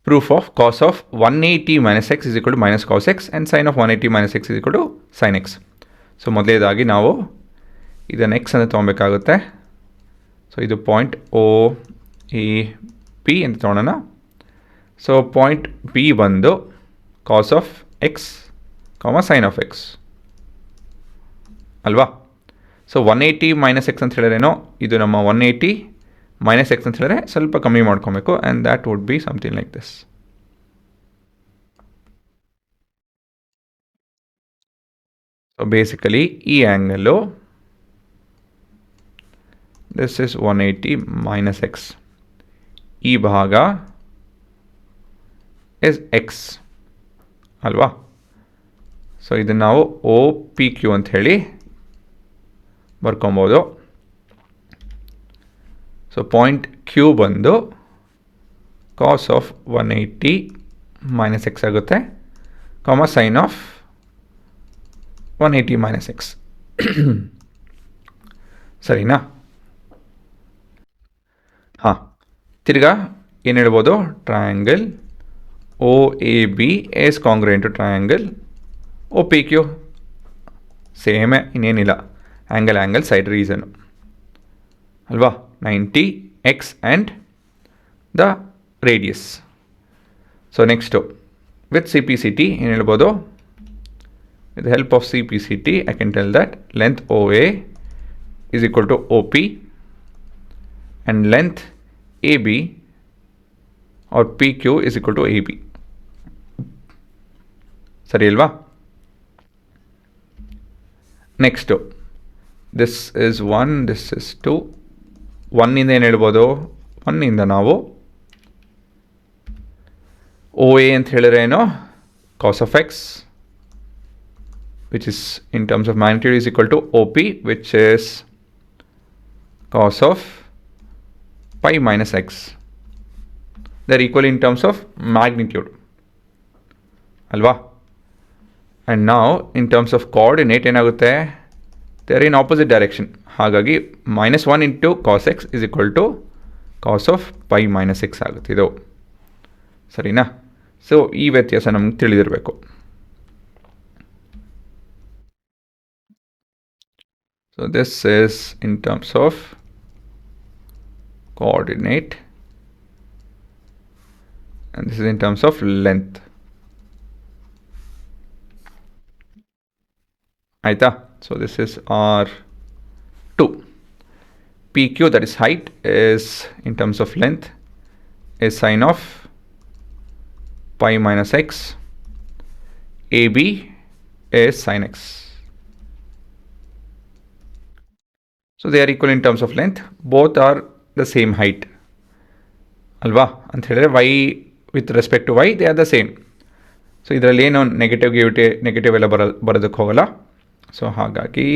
proof of cos of 180 minus x is equal to minus cos x and sin of 180 minus x is equal to sin x. So ಮೊದಲೇದಾಗಿ ನಾವು ಇದನ್ನು X ಅಂತ ತೊಗೊಬೇಕಾಗುತ್ತೆ. So ಇದು point O E P ಅಂತ ತೊಗೊಳೋಣ. So point P ಬಂದು cos of X sine of X ಅಲ್ವಾ. ಸೊ 180 ಮೈನಸ್ ಎಕ್ಸ್ ಅಂತ ಹೇಳಿದ್ರೇನೋ ಇದು ನಮ್ಮ 180 ಮೈನಸ್ ಎಕ್ಸ್ ಅಂತ ಹೇಳಿದ್ರೆ ಸ್ವಲ್ಪ ಕಮ್ಮಿ ಮಾಡ್ಕೊಬೇಕು. And that would be something like this. So basically ಈ angle this is 180 minus X. ಈ ಭಾಗ ಇಸ್ ಎಕ್ಸ್ ಅಲ್ವಾ. ಸೊ ಇದನ್ನು ನಾವು ಒ ಪಿ ಕ್ಯೂ ಅಂತ ಹೇಳಿ ಬರ್ಕೊಬೋದು. ಸೊ ಪಾಯಿಂಟ್ ಕ್ಯೂ ಬಂದು ಕಾಸ್ ಆಫ್ 180 ಮೈನಸ್ ಎಕ್ಸ್ ಆಗುತ್ತೆ, ಸೈನ್ ಆಫ್ 180 ಮೈನಸ್ ಎಕ್ಸ್. ಸರಿನಾ? ಹಾಂ, ತಿರ್ಗಾ ಏನು ಹೇಳ್ಬೋದು, triangle O A B S congruent to triangle O P Q. ಸೇಮೇ, ಇನ್ನೇನಿಲ್ಲ, ಆ್ಯಂಗಲ್ ಸೈಡ್ ರೀಸನು ಅಲ್ವಾ. 90 x and the radius. So next, with CPCT ಏನು ಹೇಳ್ಬೋದು, with the help of CPCT I can tell that length OA is equal to OP and length AB or PQ is equal to AB. ಸರಿ ಅಲ್ವಾ. Next this is 1, this is 2. 1 ಏನು ಹೇಳ್ಬೋದು, 1 ನಾವು O A ಅಂತ ಹೇಳಿದ್ರೆ ಏನು, cos of X which is in terms of magnitude is equal to O P which is cos of pi minus X. They are equal in terms of magnitude ಅಲ್ವಾ. And ನಾವು in terms of coordinate ಏನಾಗುತ್ತೆ, they are in opposite direction. ಹಾಗಾಗಿ -1 into cos X is equal to cos of pi minus X ಆಗುತ್ತೆ ಇದು. ಸರಿನಾ? So ಈ ವ್ಯತ್ಯಾಸ ನಮ್ಗೆ ತಿಳಿದಿರಬೇಕು. So this is in terms of coordinate and this is in terms of length. ಆಯಿತಾ? So this is R2. PQ, that is height, is in terms of length is sine of pi minus x. AB is sin x. So they are equal in terms of length. Both are the same height. Alva ಅಂತ ಹೇಳಿದ್ರೆ y with respect to y they are the same. So ಇದರಲ್ಲಿ ಏನು negative ಎಲ್ಲ ಬರೋದಕ್ಕೆ ಹೋಗಲ್ಲ. So ಹಾಗಾಗಿ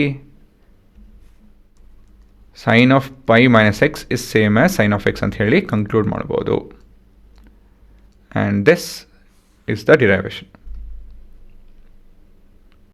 sin of pi minus x is same as sin of x ಅಂತ ಹೇಳಿ ಕನ್ಕ್ಲೂಡ್ ಮಾಡ್ಬೋದು. And this is the derivation.